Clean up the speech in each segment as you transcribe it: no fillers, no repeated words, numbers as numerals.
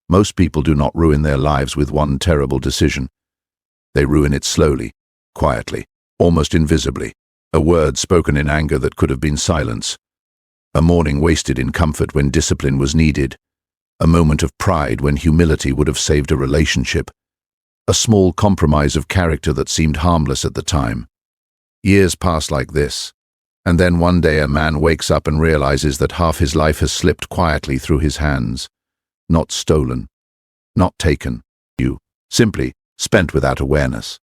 Most people do not ruin their lives with one terrible decision. They ruin it slowly, quietly, almost invisibly. A word spoken in anger that could have been silence. A morning wasted in comfort when discipline was needed. A moment of pride when humility would have saved a relationship. A small compromise of character that seemed harmless at the time. Years pass like this, and then one day a man wakes up and realizes that half his life has slipped quietly through his hands. Not stolen, not taken, simply spent without awareness.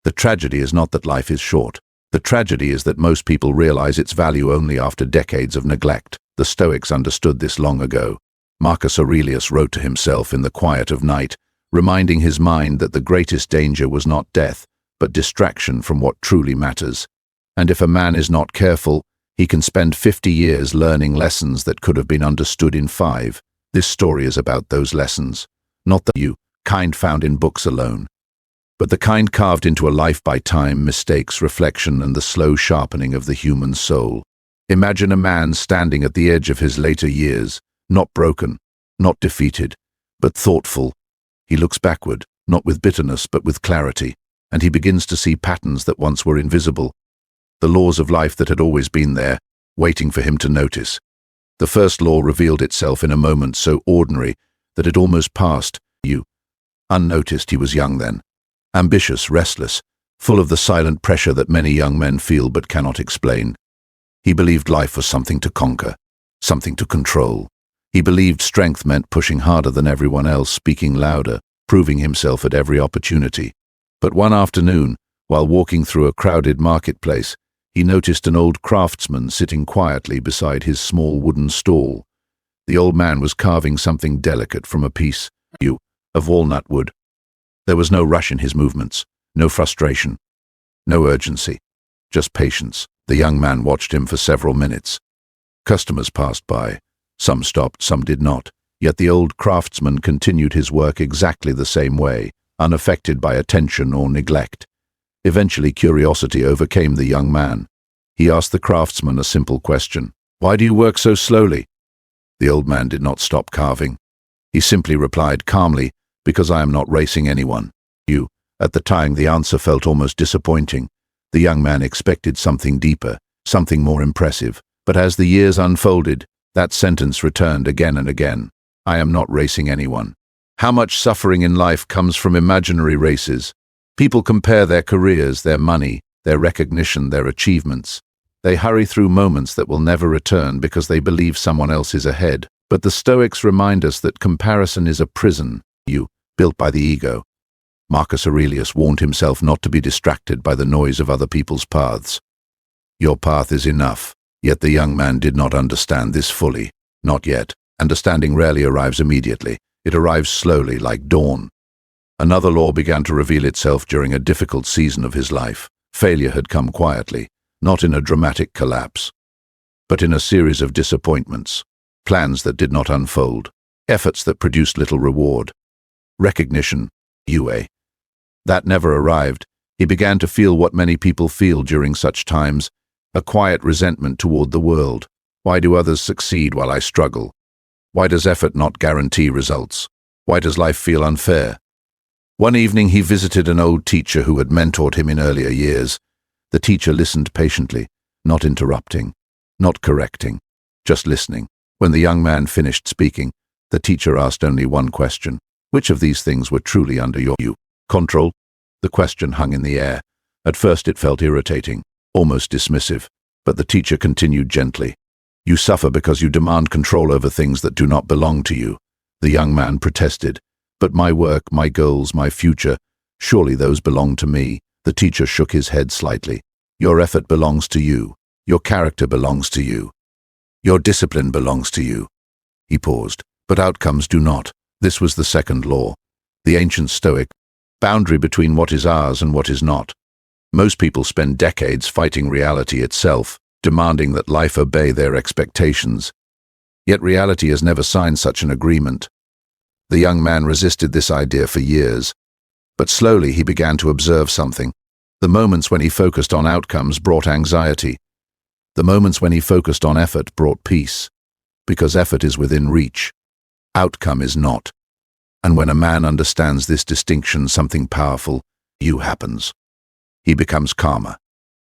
The tragedy is not that life is short. The tragedy is that most people realize its value only after decades of neglect. The Stoics understood this long ago. Marcus Aurelius wrote to himself in the quiet of night, reminding his mind that the greatest danger was not death, but distraction from what truly matters. And if a man is not careful, he can spend 50 years learning lessons that could have been understood in 5. This story is about those lessons, not the kind found in books alone, but the kind carved into a life by time, mistakes, reflection, and the slow sharpening of the human soul. Imagine a man standing at the edge of his later years, not broken, not defeated, but thoughtful. He looks backward, not with bitterness but with clarity, and he begins to see patterns that once were invisible, the laws of life that had always been there, waiting for him to notice. The first law revealed itself in a moment so ordinary that it almost passed unnoticed. He was young then, ambitious, restless, full of the silent pressure that many young men feel but cannot explain. He believed life was something to conquer, something to control. He believed strength meant pushing harder than everyone else, speaking louder, proving himself at every opportunity. But one afternoon, while walking through a crowded marketplace, he noticed an old craftsman sitting quietly beside his small wooden stall. The old man was carving something delicate from a piece of walnut wood. There was no rush in his movements, no frustration, no urgency, just patience. The young man watched him for several minutes. Customers passed by. Some stopped, some did not. Yet the old craftsman continued his work exactly the same way, unaffected by attention or neglect. Eventually, curiosity overcame the young man. He asked the craftsman a simple question. "Why do you work so slowly?" The old man did not stop carving. He simply replied calmly, "Because I am not racing anyone." At the time, the answer felt almost disappointing. The young man expected something deeper, something more impressive. But as the years unfolded, that sentence returned again and again. "I am not racing anyone." How much suffering in life comes from imaginary races? People compare their careers, their money, their recognition, their achievements. They hurry through moments that will never return because they believe someone else is ahead. But the Stoics remind us that comparison is a prison, built by the ego. Marcus Aurelius warned himself not to be distracted by the noise of other people's paths. Your path is enough. Yet the young man did not understand this fully. Not yet. Understanding rarely arrives immediately. It arrives slowly, like dawn. Another law began to reveal itself during a difficult season of his life. Failure had come quietly, not in a dramatic collapse, but in a series of disappointments, plans that did not unfold, efforts that produced little reward. Recognition, that never arrived. He began to feel what many people feel during such times, a quiet resentment toward the world. Why do others succeed while I struggle? Why does effort not guarantee results? Why does life feel unfair? One evening he visited an old teacher who had mentored him in earlier years. The teacher listened patiently, not interrupting, not correcting, just listening. When the young man finished speaking, the teacher asked only one question. Which of these things were truly under your control? The question hung in the air. At first it felt irritating, almost dismissive, but the teacher continued gently. You suffer because you demand control over things that do not belong to you. The young man protested. But my work, my goals, my future, surely those belong to me. The teacher shook his head slightly. Your effort belongs to you. Your character belongs to you. Your discipline belongs to you. He paused. But outcomes do not. This was the second law. The ancient Stoic boundary between what is ours and what is not. Most people spend decades fighting reality itself, demanding that life obey their expectations. Yet reality has never signed such an agreement. The young man resisted this idea for years, but slowly he began to observe something. The moments when he focused on outcomes brought anxiety. The moments when he focused on effort brought peace, because effort is within reach. Outcome is not. And when a man understands this distinction, something powerful happens. He becomes calmer,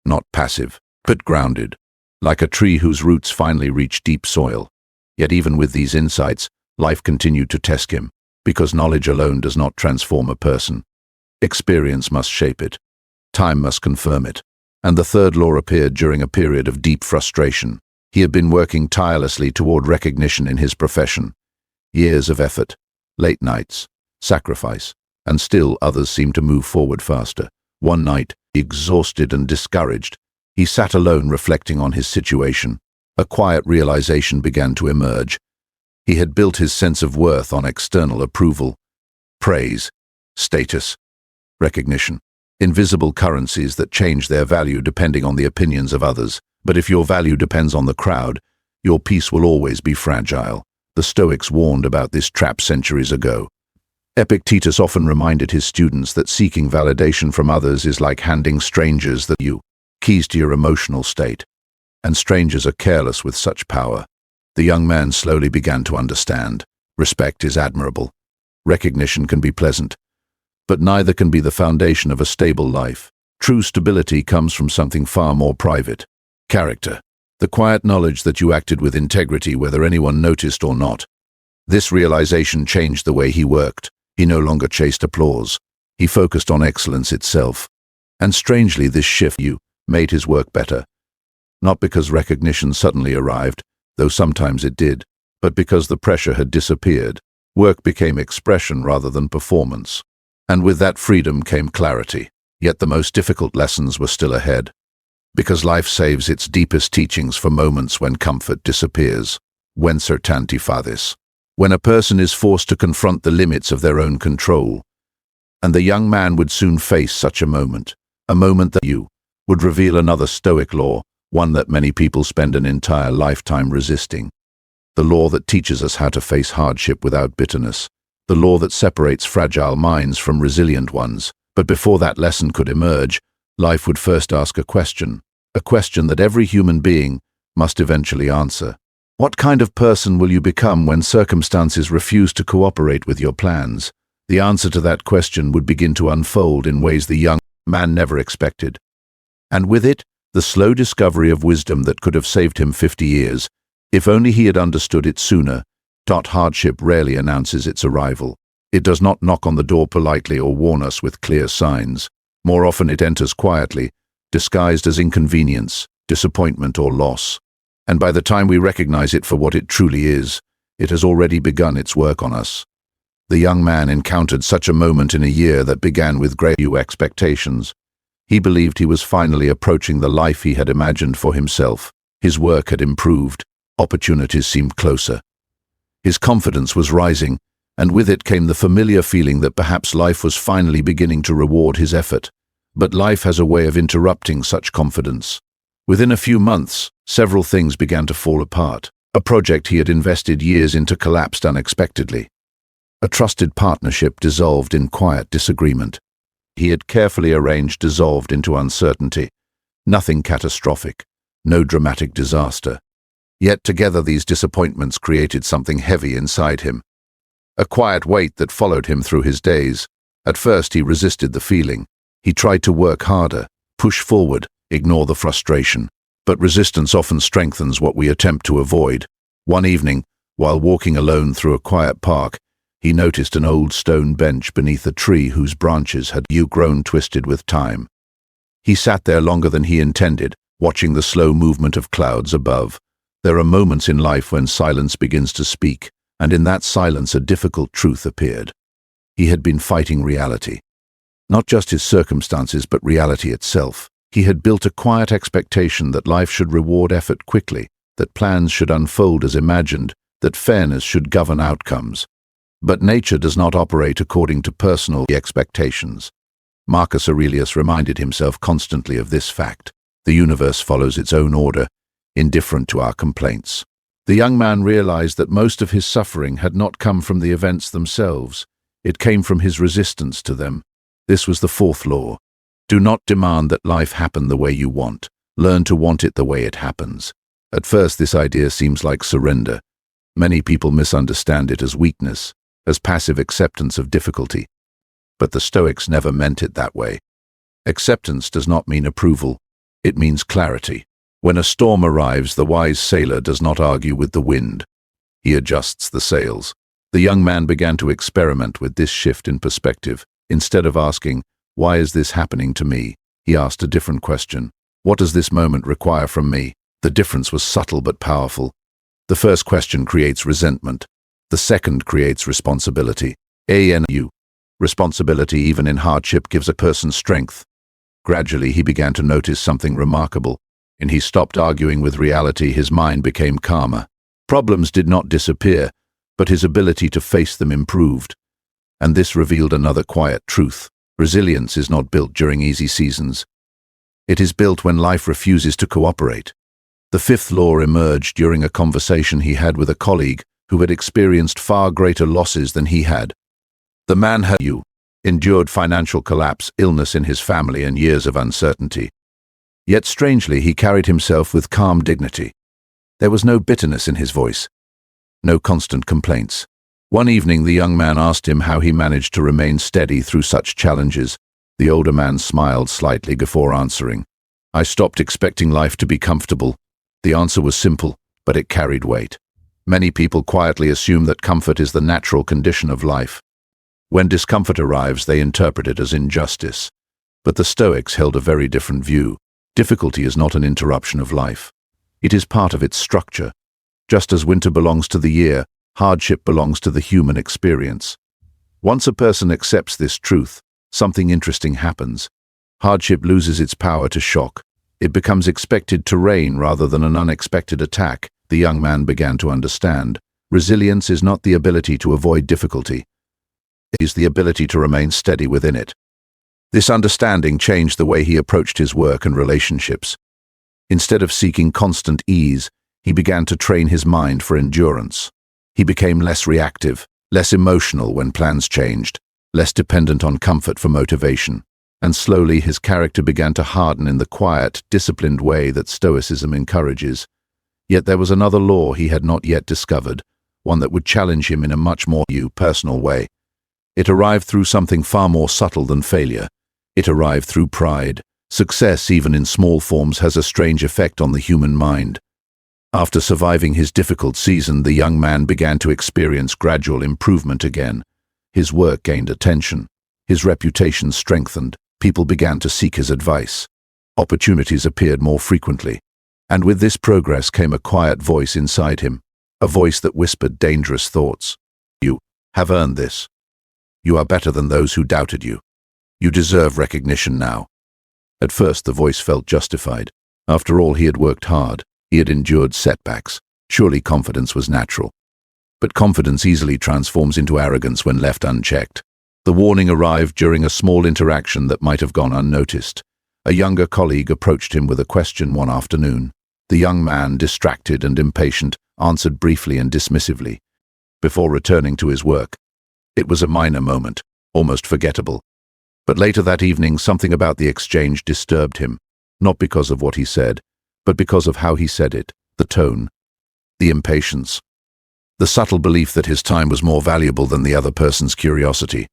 not passive, but grounded, like a tree whose roots finally reach deep soil. Yet even with these insights, life continued to test him, because knowledge alone does not transform a person. Experience must shape it. Time must confirm it. And the third law appeared during a period of deep frustration. He had been working tirelessly toward recognition in his profession. Years of effort, late nights, sacrifice, and still others seemed to move forward faster. One night, exhausted and discouraged, he sat alone reflecting on his situation. A quiet realization began to emerge. He had built his sense of worth on external approval, praise, status, recognition, invisible currencies that change their value depending on the opinions of others. But if your value depends on the crowd, your peace will always be fragile. The Stoics warned about this trap centuries ago. Epictetus often reminded his students that seeking validation from others is like handing strangers the keys to your emotional state. And strangers are careless with such power. The young man slowly began to understand. Respect is admirable. Recognition can be pleasant. But neither can be the foundation of a stable life. True stability comes from something far more private. Character. The quiet knowledge that you acted with integrity whether anyone noticed or not. This realization changed the way he worked. He no longer chased applause. He focused on excellence itself. And strangely, this shift made his work better. Not because recognition suddenly arrived, though sometimes it did, but because the pressure had disappeared. Work became expression rather than performance. And with that freedom came clarity. Yet the most difficult lessons were still ahead. Because life saves its deepest teachings for moments when comfort disappears. When certainty fades. When a person is forced to confront the limits of their own control. And the young man would soon face such a moment that would reveal another Stoic law, one that many people spend an entire lifetime resisting. The law that teaches us how to face hardship without bitterness. The law that separates fragile minds from resilient ones. But before that lesson could emerge, life would first ask a question that every human being must eventually answer. What kind of person will you become when circumstances refuse to cooperate with your plans? The answer to that question would begin to unfold in ways the young man never expected. And with it, the slow discovery of wisdom that could have saved him 50 years, if only he had understood it sooner. Hardship rarely announces its arrival. It does not knock on the door politely or warn us with clear signs. More often it enters quietly, disguised as inconvenience, disappointment, or loss. And by the time we recognize it for what it truly is, it has already begun its work on us. The young man encountered such a moment in a year that began with great expectations. He believed he was finally approaching the life he had imagined for himself. His work had improved. Opportunities seemed closer. His confidence was rising, and with it came the familiar feeling that perhaps life was finally beginning to reward his effort. But life has a way of interrupting such confidence. Within a few months, several things began to fall apart. A project he had invested years into collapsed unexpectedly. A trusted partnership dissolved in quiet disagreement. He had carefully arranged dissolved into uncertainty. Nothing catastrophic, no dramatic disaster. Yet together these disappointments created something heavy inside him. A quiet weight that followed him through his days. At first he resisted the feeling. He tried to work harder, push forward, ignore the frustration. But resistance often strengthens what we attempt to avoid. One evening, while walking alone through a quiet park, he noticed an old stone bench beneath a tree whose branches had grown twisted with time. He sat there longer than he intended, watching the slow movement of clouds above. There are moments in life when silence begins to speak, and in that silence a difficult truth appeared. He had been fighting reality. Not just his circumstances, but reality itself. He had built a quiet expectation that life should reward effort quickly, that plans should unfold as imagined, that fairness should govern outcomes. But nature does not operate according to personal expectations. Marcus Aurelius reminded himself constantly of this fact. The universe follows its own order, indifferent to our complaints. The young man realized that most of his suffering had not come from the events themselves. It came from his resistance to them. This was the fourth law. Do not demand that life happen the way you want. Learn to want it the way it happens. At first, this idea seems like surrender. Many people misunderstand it as weakness, as passive acceptance of difficulty. But the Stoics never meant it that way. Acceptance does not mean approval, it means clarity. When a storm arrives, the wise sailor does not argue with the wind. He adjusts the sails. The young man began to experiment with this shift in perspective. Instead of asking, "Why is this happening to me?" he asked a different question. "What does this moment require from me?" The difference was subtle but powerful. The first question creates resentment. The second creates responsibility. Responsibility, even in hardship, gives a person strength. Gradually, he began to notice something remarkable. And he stopped arguing with reality. His mind became calmer. Problems did not disappear, but his ability to face them improved. And this revealed another quiet truth. Resilience is not built during easy seasons. It is built when life refuses to cooperate. The fifth law emerged during a conversation he had with a colleague who had experienced far greater losses than he had. The man had endured financial collapse, illness in his family, and years of uncertainty. Yet strangely, he carried himself with calm dignity. There was no bitterness in his voice, no constant complaints. One evening, the young man asked him how he managed to remain steady through such challenges. The older man smiled slightly before answering. "I stopped expecting life to be comfortable." The answer was simple, but it carried weight. Many people quietly assume that comfort is the natural condition of life. When discomfort arrives, they interpret it as injustice. But the Stoics held a very different view. Difficulty is not an interruption of life. It is part of its structure. Just as winter belongs to the year, hardship belongs to the human experience. Once a person accepts this truth, something interesting happens. Hardship loses its power to shock. It becomes expected terrain rather than an unexpected attack. The young man began to understand. Resilience is not the ability to avoid difficulty. It is the ability to remain steady within it. This understanding changed the way he approached his work and relationships. Instead of seeking constant ease, he began to train his mind for endurance. He became less reactive, less emotional when plans changed, less dependent on comfort for motivation. And slowly his character began to harden in the quiet, disciplined way that Stoicism encourages. Yet there was another law he had not yet discovered, one that would challenge him in a much more personal way. It arrived through something far more subtle than failure. It arrived through pride. Success, even in small forms, has a strange effect on the human mind. After surviving his difficult season, the young man began to experience gradual improvement again. His work gained attention. His reputation strengthened. People began to seek his advice. Opportunities appeared more frequently. And with this progress came a quiet voice inside him, a voice that whispered dangerous thoughts. "You have earned this. You are better than those who doubted you. You deserve recognition now." At first, the voice felt justified. After all, he had worked hard. He had endured setbacks. Surely confidence was natural. But confidence easily transforms into arrogance when left unchecked. The warning arrived during a small interaction that might have gone unnoticed. A younger colleague approached him with a question one afternoon. The young man, distracted and impatient, answered briefly and dismissively, before returning to his work. It was a minor moment, almost forgettable. But later that evening, something about the exchange disturbed him, not because of what he said, but because of how he said it, the tone, the impatience, the subtle belief that his time was more valuable than the other person's curiosity.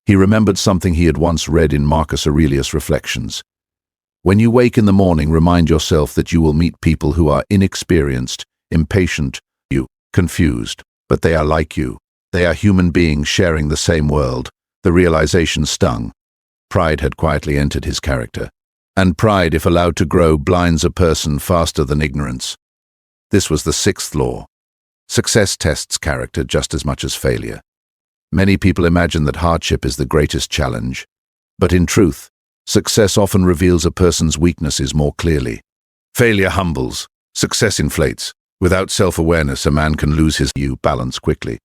He remembered something he had once read in Marcus Aurelius' Reflections. When you wake in the morning, remind yourself that you will meet people who are inexperienced, impatient, confused, but they are like you. They are human beings sharing the same world. The realization stung. Pride had quietly entered his character. And pride, if allowed to grow, blinds a person faster than ignorance. This was the sixth law. Success tests character just as much as failure. Many people imagine that hardship is the greatest challenge. But in truth, success often reveals a person's weaknesses more clearly. Failure humbles. Success inflates. Without self-awareness, a man can lose his balance quickly.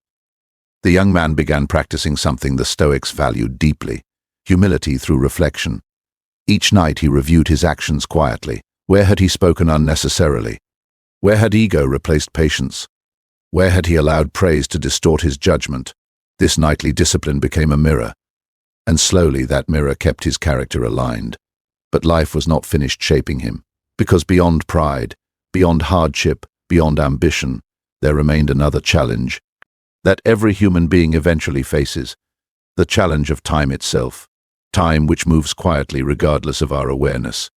The young man began practicing something the Stoics valued deeply: humility through reflection. Each night he reviewed his actions quietly. Where had he spoken unnecessarily? Where had ego replaced patience? Where had he allowed praise to distort his judgment? This nightly discipline became a mirror, and slowly that mirror kept his character aligned. But life was not finished shaping him, because beyond pride, beyond hardship, beyond ambition, there remained another challenge: that every human being eventually faces, the challenge of time itself, time which moves quietly regardless of our awareness,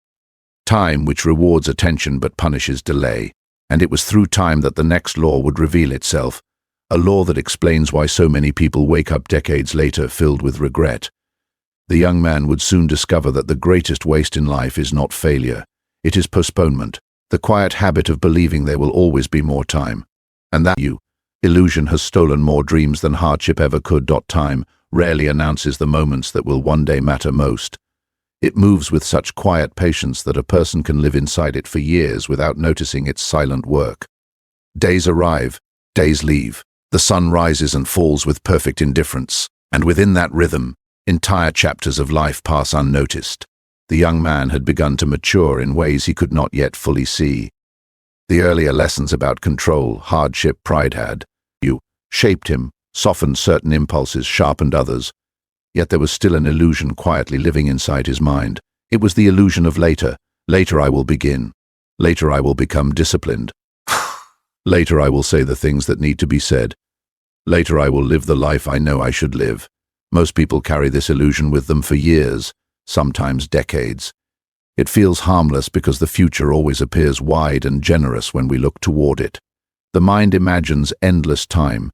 time which rewards attention but punishes delay. And it was through time that the next law would reveal itself, a law that explains why so many people wake up decades later filled with regret. The young man would soon discover that the greatest waste in life is not failure, it is postponement, the quiet habit of believing there will always be more time. And that illusion has stolen more dreams than hardship ever could. Time rarely announces the moments that will one day matter most. It moves with such quiet patience that a person can live inside it for years without noticing its silent work. Days arrive, days leave. The sun rises and falls with perfect indifference, and within that rhythm, entire chapters of life pass unnoticed. The young man had begun to mature in ways he could not yet fully see. The earlier lessons about control, hardship, pride had shaped him, softened certain impulses, sharpened others. Yet there was still an illusion quietly living inside his mind. It was the illusion of later. Later I will begin. Later I will become disciplined. Later I will say the things that need to be said. Later I will live the life I know I should live. Most people carry this illusion with them for years, sometimes decades. It feels harmless because the future always appears wide and generous when we look toward it. The mind imagines endless time,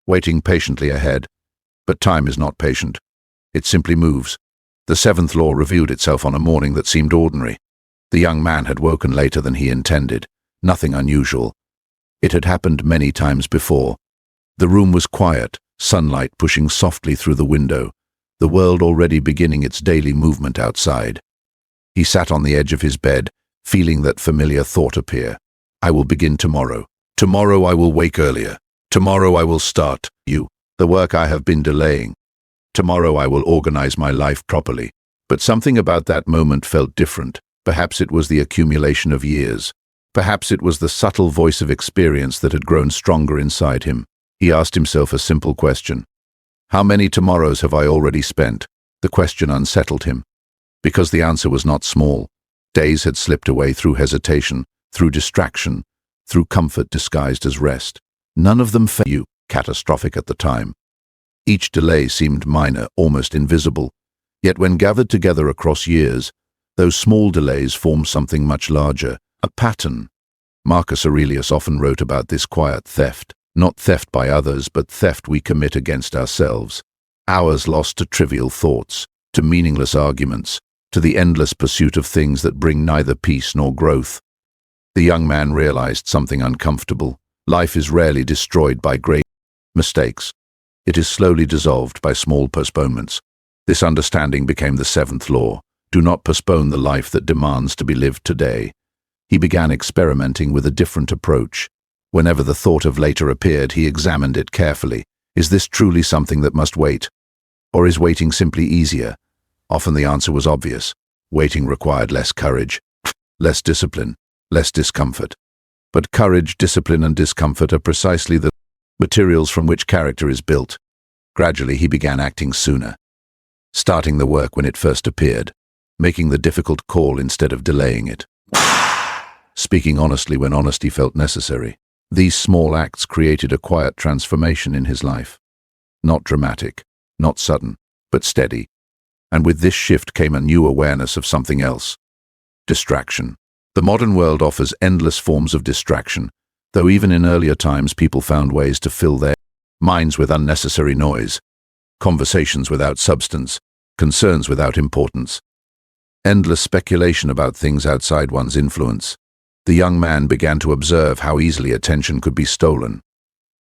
waiting patiently ahead. But time is not patient. It simply moves. The seventh law revealed itself on a morning that seemed ordinary. The young man had woken later than he intended. Nothing unusual. It had happened many times before. The room was quiet, sunlight pushing softly through the window, the world already beginning its daily movement outside. He sat on the edge of his bed, feeling that familiar thought appear. I will begin tomorrow. Tomorrow I will wake earlier. Tomorrow I will start the work I have been delaying. Tomorrow I will organize my life properly. But something about that moment felt different. Perhaps it was the accumulation of years. Perhaps it was the subtle voice of experience that had grown stronger inside him. He asked himself a simple question. How many tomorrows have I already spent? The question unsettled him. Because the answer was not small. Days had slipped away through hesitation, through distraction, through comfort disguised as rest. None of them felt catastrophic at the time. Each delay seemed minor, almost invisible. Yet when gathered together across years, those small delays formed something much larger, a pattern. Marcus Aurelius often wrote about this quiet theft, not theft by others, but theft we commit against ourselves. Hours lost to trivial thoughts, to meaningless arguments, to the endless pursuit of things that bring neither peace nor growth. The young man realized something uncomfortable. Life is rarely destroyed by great mistakes. It is slowly dissolved by small postponements. This understanding became the seventh law. Do not postpone the life that demands to be lived today. He began experimenting with a different approach. Whenever the thought of later appeared, he examined it carefully. Is this truly something that must wait? Or is waiting simply easier? Often the answer was obvious. Waiting required less courage, less discipline, less discomfort. But courage, discipline, and discomfort are precisely the materials from which character is built. Gradually, he began acting sooner, starting the work when it first appeared, making the difficult call instead of delaying it, speaking honestly when honesty felt necessary. These small acts created a quiet transformation in his life. Not dramatic, not sudden, but steady. And with this shift came a new awareness of something else. Distraction. The modern world offers endless forms of distraction, though even in earlier times people found ways to fill their minds with unnecessary noise, conversations without substance, concerns without importance, endless speculation about things outside one's influence. The young man began to observe how easily attention could be stolen.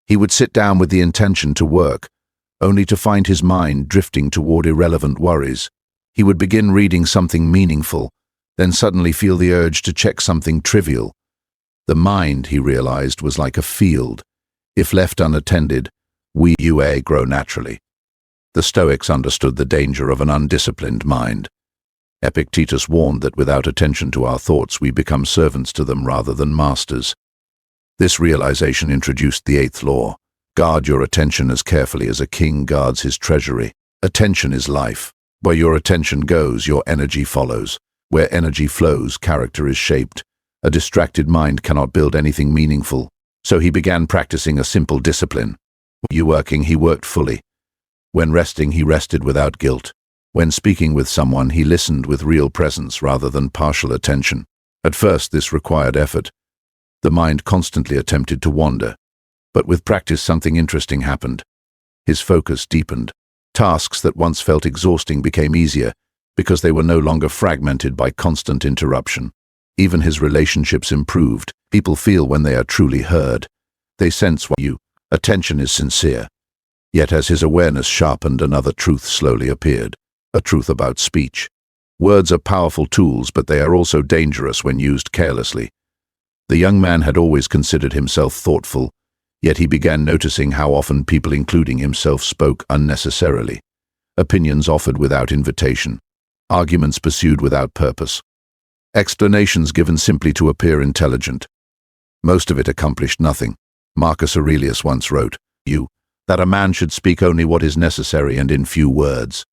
He would sit down with the intention to work, only to find his mind drifting toward irrelevant worries. He would begin reading something meaningful, then suddenly feel the urge to check something trivial. The mind, he realized, was like a field. If left unattended, we grow naturally. The Stoics understood the danger of an undisciplined mind. Epictetus warned that without attention to our thoughts, we become servants to them rather than masters. This realization introduced the eighth law. Guard your attention as carefully as a king guards his treasury. Attention is life. Where your attention goes, your energy follows. Where energy flows, character is shaped. A distracted mind cannot build anything meaningful. So he began practicing a simple discipline. When working, he worked fully. When resting, he rested without guilt. When speaking with someone, he listened with real presence rather than partial attention. At first, this required effort. The mind constantly attempted to wander. But with practice, something interesting happened. His focus deepened. Tasks that once felt exhausting became easier because they were no longer fragmented by constant interruption. Even his relationships improved. People feel when they are truly heard. They sense attention is sincere. Yet as his awareness sharpened, another truth slowly appeared. A truth about speech. Words are powerful tools, but they are also dangerous when used carelessly. The young man had always considered himself thoughtful, yet he began noticing how often people, including himself, spoke unnecessarily. Opinions offered without invitation. Arguments pursued without purpose. Explanations given simply to appear intelligent. Most of it accomplished nothing. Marcus Aurelius once wrote, that a man should speak only what is necessary and in few words.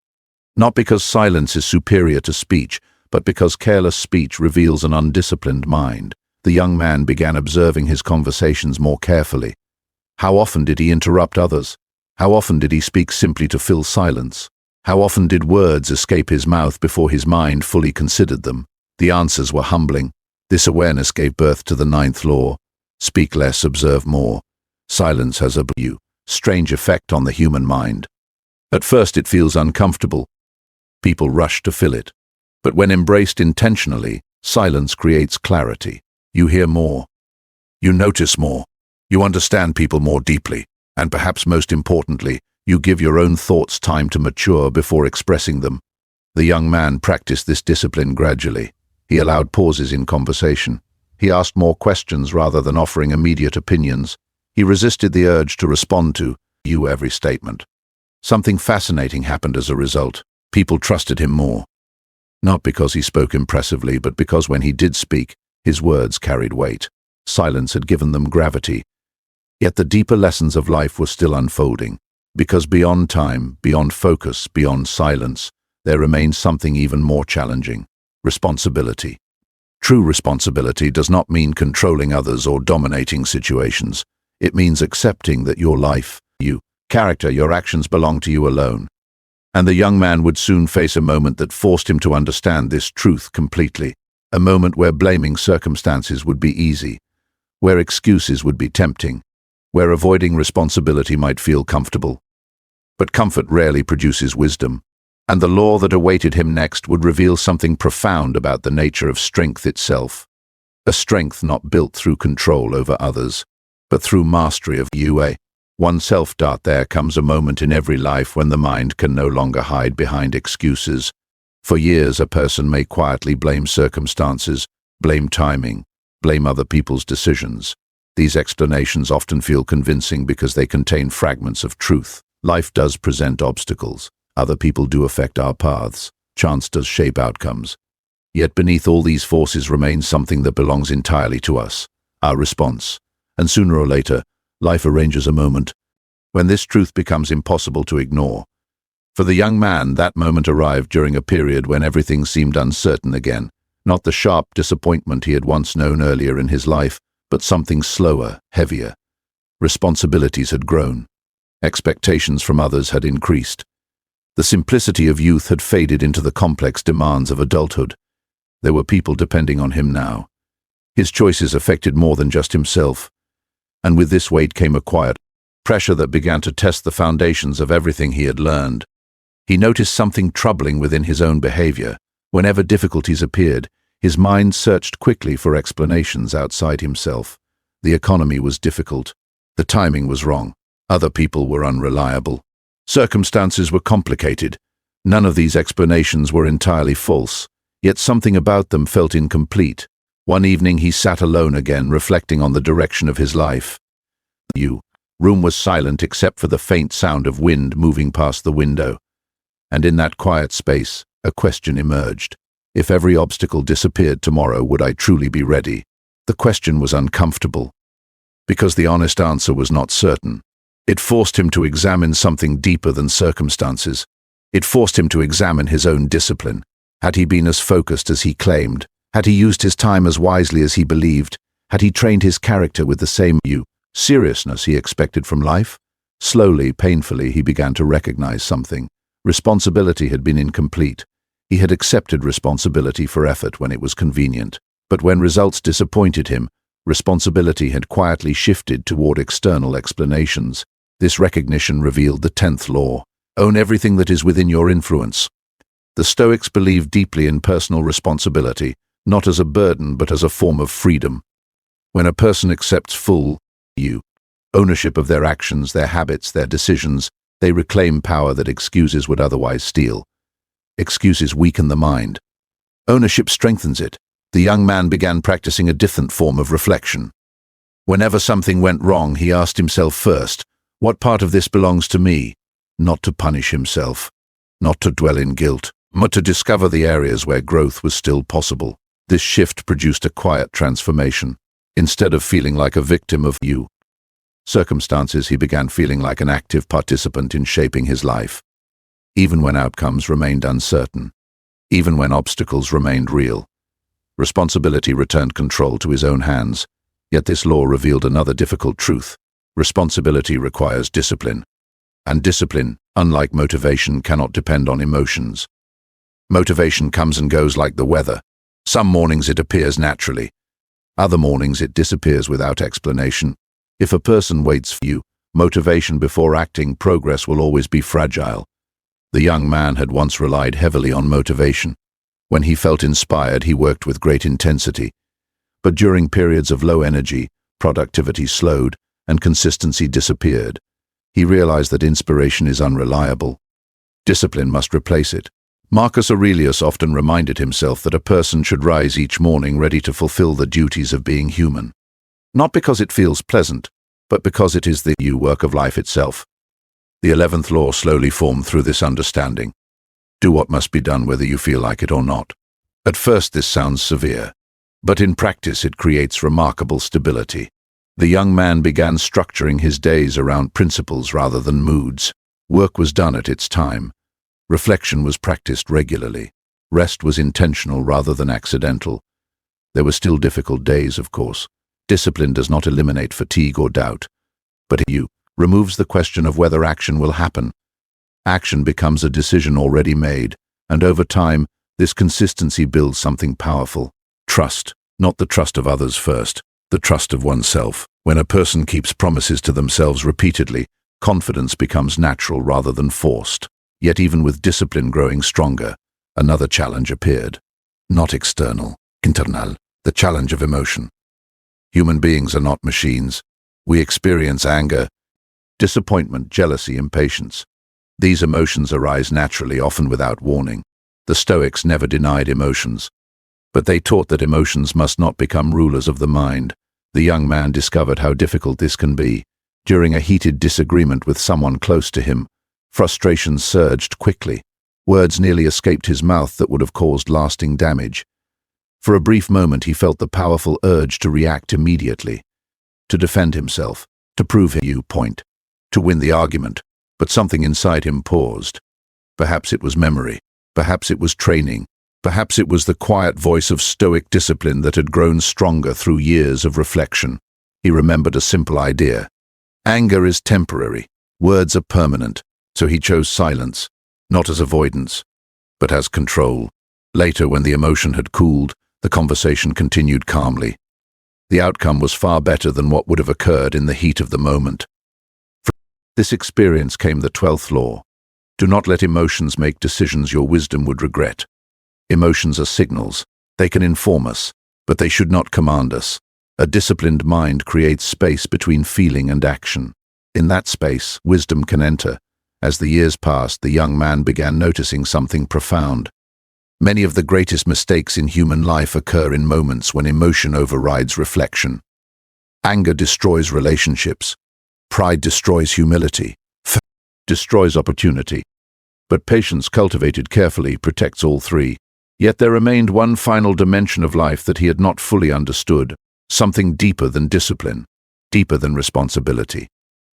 Not because silence is superior to speech, but because careless speech reveals an undisciplined mind. The young man began observing his conversations more carefully. How often did he interrupt others? How often did he speak simply to fill silence? How often did words escape his mouth before his mind fully considered them? The answers were humbling. This awareness gave birth to the 9th law. Speak less, observe more. Silence has a strange effect on the human mind. At first it feels uncomfortable. People rush to fill it. But when embraced intentionally, silence creates clarity. You hear more. You notice more. You understand people more deeply. And perhaps most importantly, you give your own thoughts time to mature before expressing them. The young man practiced this discipline gradually. He allowed pauses in conversation. He asked more questions rather than offering immediate opinions. He resisted the urge to respond to every statement. Something fascinating happened as a result. People trusted him more. Not because he spoke impressively, but because when he did speak, his words carried weight. Silence had given them gravity. Yet the deeper lessons of life were still unfolding. Because beyond time, beyond focus, beyond silence, there remains something even more challenging. Responsibility. True responsibility does not mean controlling others or dominating situations. It means accepting that your life, character, your actions belong to you alone. And the young man would soon face a moment that forced him to understand this truth completely. A moment where blaming circumstances would be easy, where excuses would be tempting, where avoiding responsibility might feel comfortable. But comfort rarely produces wisdom. And the law that awaited him next would reveal something profound about the nature of strength itself. A strength not built through control over others, but through mastery of oneself. There comes a moment in every life when the mind can no longer hide behind excuses. For years, a person may quietly blame circumstances, blame timing, blame other people's decisions. These explanations often feel convincing because they contain fragments of truth. Life does present obstacles. Other people do affect our paths. Chance does shape outcomes. Yet beneath all these forces remains something that belongs entirely to us, our response. And sooner or later, life arranges a moment when this truth becomes impossible to ignore. For the young man, that moment arrived during a period when everything seemed uncertain again. Not the sharp disappointment he had once known earlier in his life, but something slower, heavier. Responsibilities had grown. Expectations from others had increased. The simplicity of youth had faded into the complex demands of adulthood. There were people depending on him now. His choices affected more than just himself. And with this weight came a quiet pressure that began to test the foundations of everything he had learned. He noticed something troubling within his own behavior. Whenever difficulties appeared, his mind searched quickly for explanations outside himself. The economy was difficult. The timing was wrong. Other people were unreliable. Circumstances were complicated. None of these explanations were entirely false, yet something about them felt incomplete. One evening he sat alone again, reflecting on the direction of his life. The room was silent except for the faint sound of wind moving past the window. And in that quiet space, a question emerged. If every obstacle disappeared tomorrow, would I truly be ready? The question was uncomfortable, because the honest answer was not certain. It forced him to examine something deeper than circumstances. It forced him to examine his own discipline. Had he been as focused as he claimed? Had he used his time as wisely as he believed? Had he trained his character with the same seriousness he expected from life? Slowly, painfully, he began to recognize something. Responsibility had been incomplete. He had accepted responsibility for effort when it was convenient. But when results disappointed him, responsibility had quietly shifted toward external explanations. This recognition revealed the 10th law: own everything that is within your influence. The Stoics believed deeply in personal responsibility, not as a burden but as a form of freedom. When a person accepts full ownership of their actions, their habits, their decisions, they reclaim power that excuses would otherwise steal. Excuses weaken the mind. Ownership strengthens it. The young man began practicing a different form of reflection. Whenever something went wrong, he asked himself first, what part of this belongs to me? Not to punish himself, not to dwell in guilt, but to discover the areas where growth was still possible. This shift produced a quiet transformation. Instead of feeling like a victim of circumstances, he began feeling like an active participant in shaping his life. Even when outcomes remained uncertain, even when obstacles remained real, responsibility returned control to his own hands. Yet this law revealed another difficult truth. Responsibility requires discipline. And discipline, unlike motivation, cannot depend on emotions. Motivation comes and goes like the weather. Some mornings it appears naturally. Other mornings it disappears without explanation. If a person waits for motivation before acting, progress will always be fragile. The young man had once relied heavily on motivation. When he felt inspired, he worked with great intensity. But during periods of low energy, productivity slowed and consistency disappeared. He realized that inspiration is unreliable. Discipline must replace it. Marcus Aurelius often reminded himself that a person should rise each morning ready to fulfill the duties of being human. Not because it feels pleasant, but because it is the work of life itself. The 11th law slowly formed through this understanding. Do what must be done whether you feel like it or not. At first this sounds severe, but in practice it creates remarkable stability. The young man began structuring his days around principles rather than moods. Work was done at its time. Reflection was practiced regularly. Rest was intentional rather than accidental. There were still difficult days, of course. Discipline does not eliminate fatigue or doubt, but it removes the question of whether action will happen. Action becomes a decision already made, and over time, this consistency builds something powerful. Trust, not the trust of others first, the trust of oneself. When a person keeps promises to themselves repeatedly, confidence becomes natural rather than forced. Yet even with discipline growing stronger, another challenge appeared. Not external, internal, the challenge of emotion. Human beings are not machines. We experience anger, disappointment, jealousy, impatience. These emotions arise naturally, often without warning. The Stoics never denied emotions, but they taught that emotions must not become rulers of the mind. The young man discovered how difficult this can be. During a heated disagreement with someone close to him, frustration surged quickly. Words nearly escaped his mouth that would have caused lasting damage. For a brief moment he felt the powerful urge to react immediately, to defend himself, to prove his point, to win the argument. But something inside him paused. Perhaps it was memory, perhaps it was training, perhaps it was the quiet voice of Stoic discipline that had grown stronger through years of reflection. He remembered a simple idea. Anger is temporary, words are permanent, so he chose silence, not as avoidance, but as control. Later, when the emotion had cooled, the conversation continued calmly. The outcome was far better than what would have occurred in the heat of the moment. From this experience came the 12th law. Do not let emotions make decisions your wisdom would regret. Emotions are signals. They can inform us, but they should not command us. A disciplined mind creates space between feeling and action. In that space, wisdom can enter. As the years passed, the young man began noticing something profound. Many of the greatest mistakes in human life occur in moments when emotion overrides reflection. Anger destroys relationships. Pride destroys humility. Fear destroys opportunity. But patience cultivated carefully protects all three. Yet there remained one final dimension of life that he had not fully understood, something deeper than discipline, deeper than responsibility.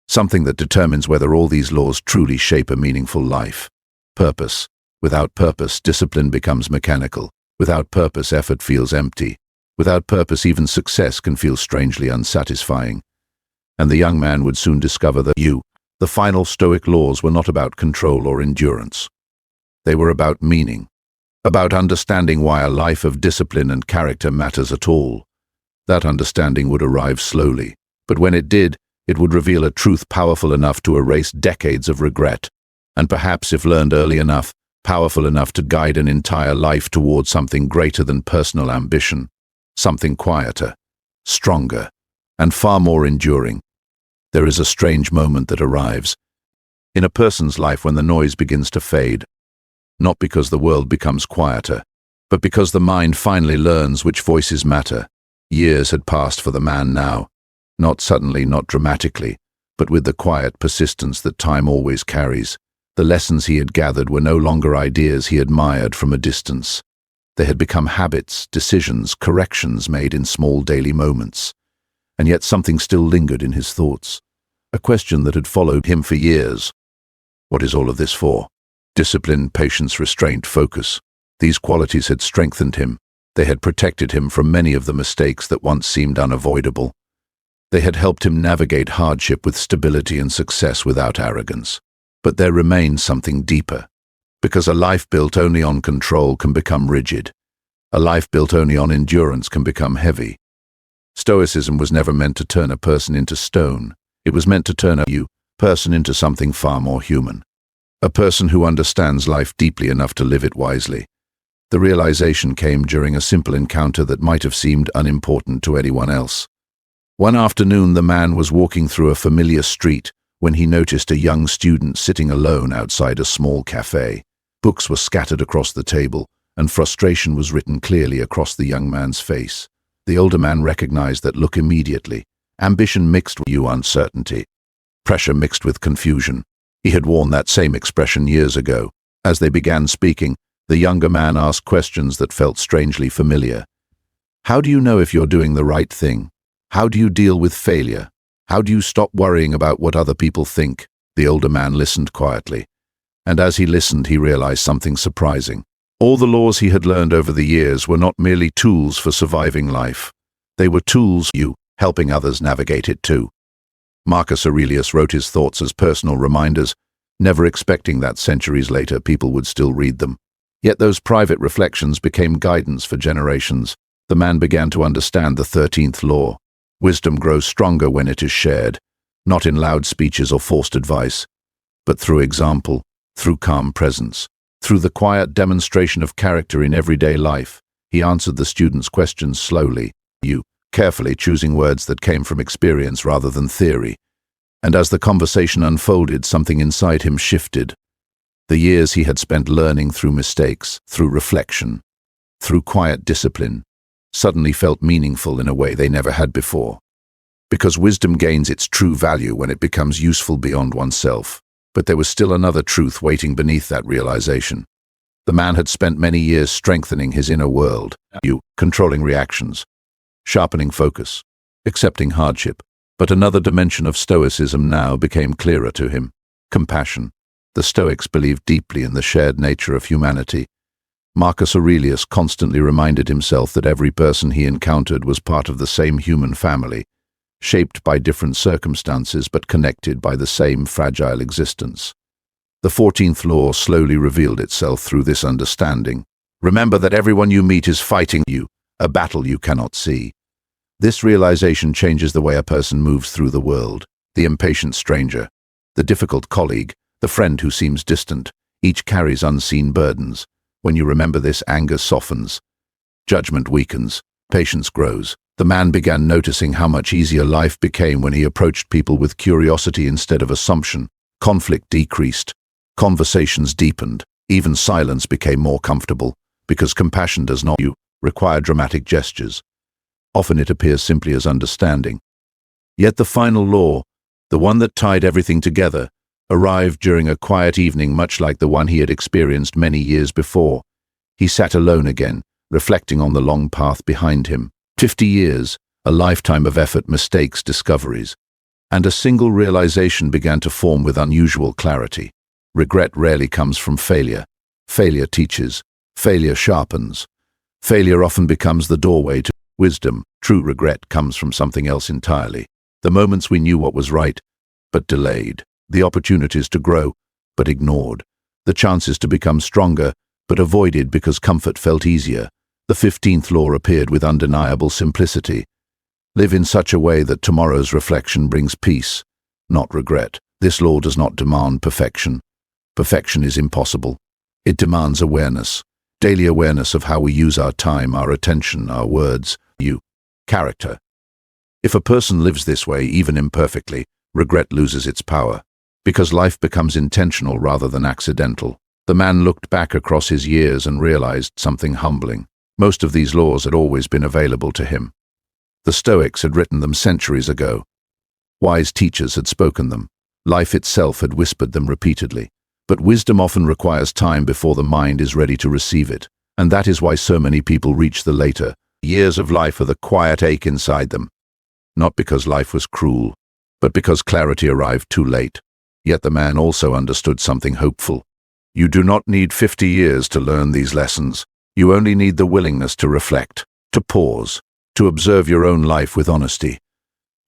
Something that determines whether all these laws truly shape a meaningful life. Purpose. Without purpose, discipline becomes mechanical. Without purpose, effort feels empty. Without purpose, even success can feel strangely unsatisfying. And the young man would soon discover that The final Stoic laws were not about control or endurance. They were about meaning, about understanding why a life of discipline and character matters at all. That understanding would arrive slowly, but when it did, it would reveal a truth powerful enough to erase decades of regret, and perhaps, if learned early enough, powerful enough to guide an entire life toward something greater than personal ambition, something quieter, stronger, and far more enduring. There is a strange moment that arrives in a person's life when the noise begins to fade, not because the world becomes quieter, but because the mind finally learns which voices matter. Years had passed for the man now, not suddenly, not dramatically, but with the quiet persistence that time always carries. The lessons he had gathered were no longer ideas he admired from a distance. They had become habits, decisions, corrections made in small daily moments. And yet something still lingered in his thoughts, a question that had followed him for years. What is all of this for? Discipline, patience, restraint, focus. These qualities had strengthened him. They had protected him from many of the mistakes that once seemed unavoidable. They had helped him navigate hardship with stability and success without arrogance. But there remained something deeper, because a life built only on control can become rigid. A life built only on endurance can become heavy. Stoicism was never meant to turn a person into stone. It was meant to turn a person into something far more human. A person who understands life deeply enough to live it wisely. The realization came during a simple encounter that might have seemed unimportant to anyone else. One afternoon, the man was walking through a familiar street when he noticed a young student sitting alone outside a small cafe. Books were scattered across the table, and frustration was written clearly across the young man's face. The older man recognized that look immediately. Ambition mixed with uncertainty. Pressure mixed with confusion. He had worn that same expression years ago. As they began speaking, the younger man asked questions that felt strangely familiar. How do you know if you're doing the right thing? How do you deal with failure? How do you stop worrying about what other people think? The older man listened quietly. And as he listened, he realized something surprising. All the laws he had learned over the years were not merely tools for surviving life. They were tools helping others navigate it too. Marcus Aurelius wrote his thoughts as personal reminders, never expecting that centuries later people would still read them. Yet those private reflections became guidance for generations. The man began to understand the 13th law. Wisdom grows stronger when it is shared, not in loud speeches or forced advice, but through example, through calm presence, through the quiet demonstration of character in everyday life. He answered the student's questions slowly, carefully choosing words that came from experience rather than theory. And as the conversation unfolded, something inside him shifted. The years he had spent learning through mistakes, through reflection, through quiet discipline, suddenly felt meaningful in a way they never had before. Because wisdom gains its true value when it becomes useful beyond oneself. But there was still another truth waiting beneath that realization. The man had spent many years strengthening his inner world, controlling reactions, sharpening focus, accepting hardship. But another dimension of Stoicism now became clearer to him: compassion. The Stoics believed deeply in the shared nature of humanity. Marcus Aurelius constantly reminded himself that every person he encountered was part of the same human family, shaped by different circumstances but connected by the same fragile existence. The 14th law slowly revealed itself through this understanding. Remember that everyone you meet is fighting you, a battle you cannot see. This realization changes the way a person moves through the world. The impatient stranger, the difficult colleague, the friend who seems distant, each carries unseen burdens. When you remember this, anger softens, judgment weakens, patience grows. The man began noticing how much easier life became when he approached people with curiosity instead of assumption. Conflict decreased, conversations deepened, even silence became more comfortable, because compassion does not require dramatic gestures. Often it appears simply as understanding. Yet the final law, the one that tied everything together, arrived during a quiet evening much like the one he had experienced many years before. He sat alone again, reflecting on the long path behind him. 50 years, a lifetime of effort, mistakes, discoveries. And a single realization began to form with unusual clarity. Regret rarely comes from failure. Failure teaches. Failure sharpens. Failure often becomes the doorway to wisdom. True regret comes from something else entirely. The moments we knew what was right, but delayed. the opportunities to grow, but ignored, the chances to become stronger, but avoided because comfort felt easier. The 15th law appeared with undeniable simplicity. Live in such a way that tomorrow's reflection brings peace, not regret. This law does not demand perfection. Perfection is impossible. It demands awareness, daily awareness of how we use our time, our attention, our words, character. If a person lives this way, even imperfectly, regret loses its power, because life becomes intentional rather than accidental. The man looked back across his years and realized something humbling. Most of these laws had always been available to him. The Stoics had written them centuries ago. Wise teachers had spoken them. Life itself had whispered them repeatedly. But wisdom often requires time before the mind is ready to receive it. And that is why so many people reach the later years of life with a quiet ache inside them. Not because life was cruel, but because clarity arrived too late. Yet the man also understood something hopeful. You do not need 50 years to learn these lessons. You only need the willingness to reflect, to pause, to observe your own life with honesty.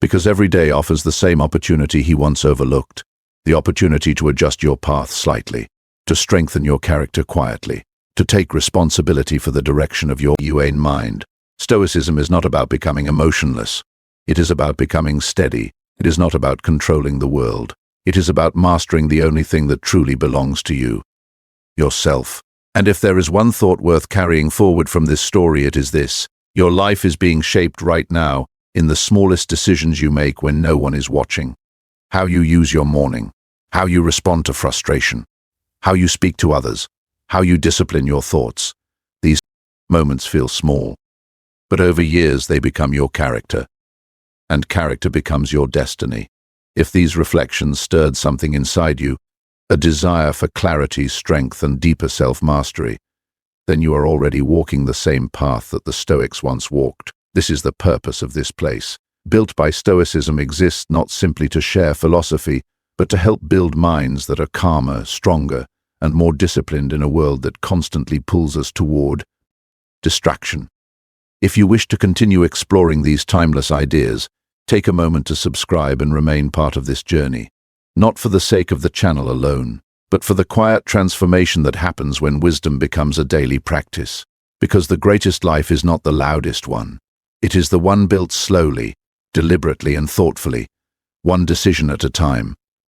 Because every day offers the same opportunity he once overlooked, the opportunity to adjust your path slightly, to strengthen your character quietly, to take responsibility for the direction of your own mind. Stoicism is not about becoming emotionless. It is about becoming steady. It is not about controlling the world. It is about mastering the only thing that truly belongs to you, yourself. And if there is one thought worth carrying forward from this story, it is this: your life is being shaped right now in the smallest decisions you make when no one is watching. How you use your morning, how you respond to frustration, how you speak to others, how you discipline your thoughts. These moments feel small, but over years they become your character, and character becomes your destiny. If these reflections stirred something inside you, a desire for clarity, strength, and deeper self-mastery, then you are already walking the same path that the Stoics once walked. This is the purpose of this place. Built by Stoicism exists not simply to share philosophy, but to help build minds that are calmer, stronger, and more disciplined in a world that constantly pulls us toward distraction. If you wish to continue exploring these timeless ideas, take a moment to subscribe and remain part of this journey. Not for the sake of the channel alone, but for the quiet transformation that happens when wisdom becomes a daily practice. Because the greatest life is not the loudest one. It is the one built slowly, deliberately, and thoughtfully, one decision at a time.